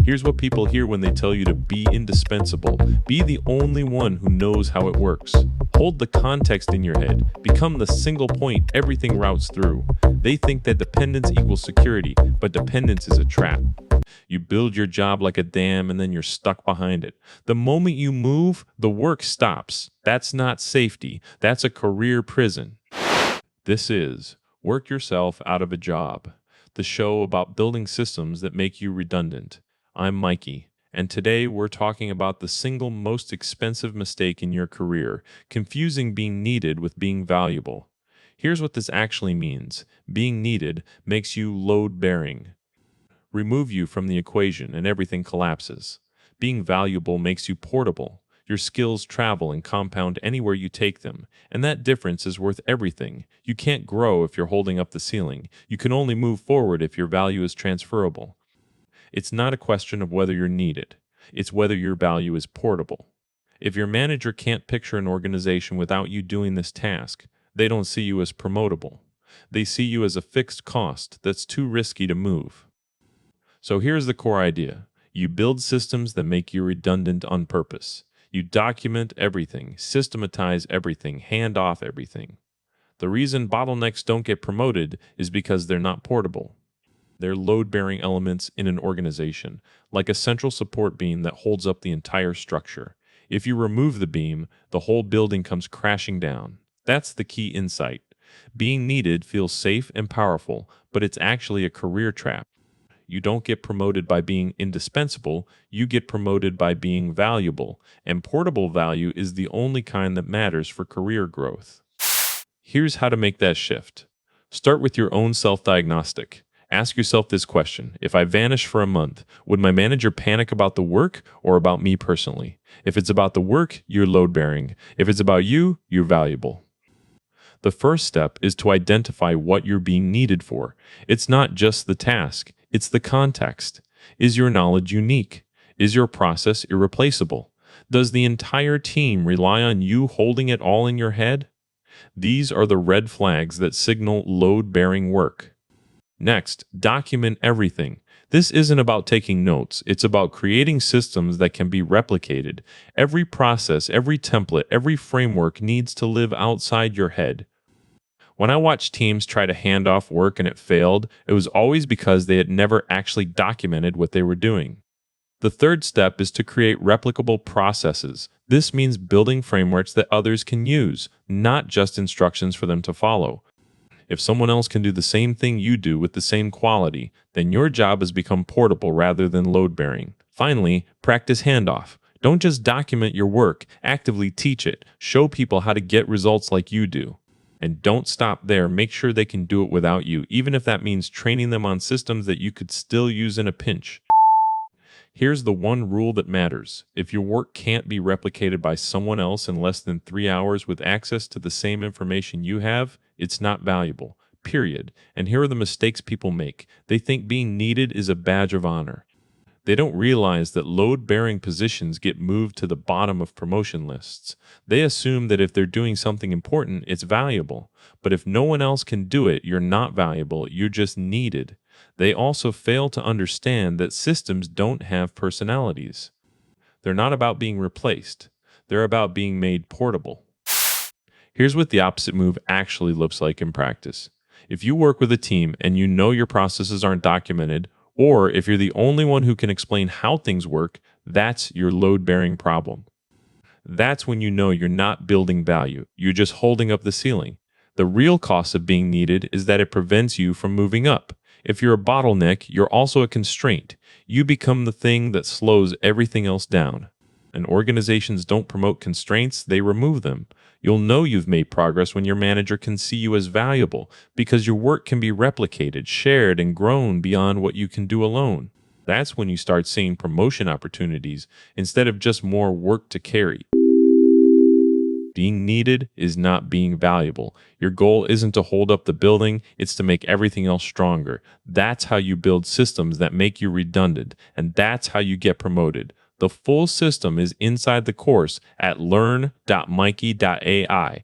Here's what people hear when they tell you to be indispensable. Be the only one who knows how it works. Hold the context in your head. Become the single point everything routes through. They think that dependence equals security, but dependence is a trap. You build your job like a dam and then you're stuck behind it. The moment you move, the work stops. That's not safety. That's a career prison. This is Work Yourself Out of a Job, the show about building systems that make you redundant. I'm Mikey, and today we're talking about the single most expensive mistake in your career, confusing being needed with being valuable. Here's what this actually means. Being needed makes you load-bearing. Remove you from the equation and everything collapses. Being valuable makes you portable. Your skills travel and compound anywhere you take them, and that difference is worth everything. You can't grow if you're holding up the ceiling. You can only move forward if your value is transferable. It's not a question of whether you're needed. It's whether your value is portable. If your manager can't picture an organization without you doing this task, they don't see you as promotable. They see you as a fixed cost that's too risky to move. So here's the core idea. You build systems that make you redundant on purpose. You document everything, systematize everything, hand off everything. The reason bottlenecks don't get promoted is because they're not portable. They're load-bearing elements in an organization, like a central support beam that holds up the entire structure. If you remove the beam, the whole building comes crashing down. That's the key insight. Being needed feels safe and powerful, but it's actually a career trap. You don't get promoted by being indispensable, you get promoted by being valuable, and portable value is the only kind that matters for career growth. Here's how to make that shift. Start with your own self-diagnostic. Ask yourself this question. If I vanish for a month, would my manager panic about the work or about me personally? If it's about the work, you're load-bearing. If it's about you, you're valuable. The first step is to identify what you're being needed for. It's not just the task, it's the context. Is your knowledge unique? Is your process irreplaceable? Does the entire team rely on you holding it all in your head? These are the red flags that signal load-bearing work. Next, document everything. This isn't about taking notes. It's about creating systems that can be replicated. Every process, every template, every framework needs to live outside your head. When I watched teams try to hand off work and it failed, it was always because they had never actually documented what they were doing. The third step is to create replicable processes. This means building frameworks that others can use, not just instructions for them to follow. If someone else can do the same thing you do with the same quality, then your job has become portable rather than load-bearing. Finally, practice handoff. Don't just document your work, actively teach it. Show people how to get results like you do. And don't stop there. Make sure they can do it without you, even if that means training them on systems that you could still use in a pinch. Here's the one rule that matters. If your work can't be replicated by someone else in less than 3 hours with access to the same information you have, it's not valuable, period. And here are the mistakes people make. They think being needed is a badge of honor. They don't realize that load-bearing positions get moved to the bottom of promotion lists. They assume that if they're doing something important, it's valuable. But if no one else can do it, you're not valuable, you're just needed. They also fail to understand that systems don't have personalities. They're not about being replaced. They're about being made portable. Here's what the opposite move actually looks like in practice. If you work with a team and you know your processes aren't documented, or if you're the only one who can explain how things work, that's your load-bearing problem. That's when you know you're not building value. You're just holding up the ceiling. The real cost of being needed is that it prevents you from moving up. If you're a bottleneck, you're also a constraint. You become the thing that slows everything else down. And organizations don't promote constraints, they remove them. You'll know you've made progress when your manager can see you as valuable, because your work can be replicated, shared, and grown beyond what you can do alone. That's when you start seeing promotion opportunities instead of just more work to carry. Being needed is not being valuable. Your goal isn't to hold up the building, it's to make everything else stronger. That's how you build systems that make you redundant, and that's how you get promoted. The full system is inside the course at learn.mikey.ai.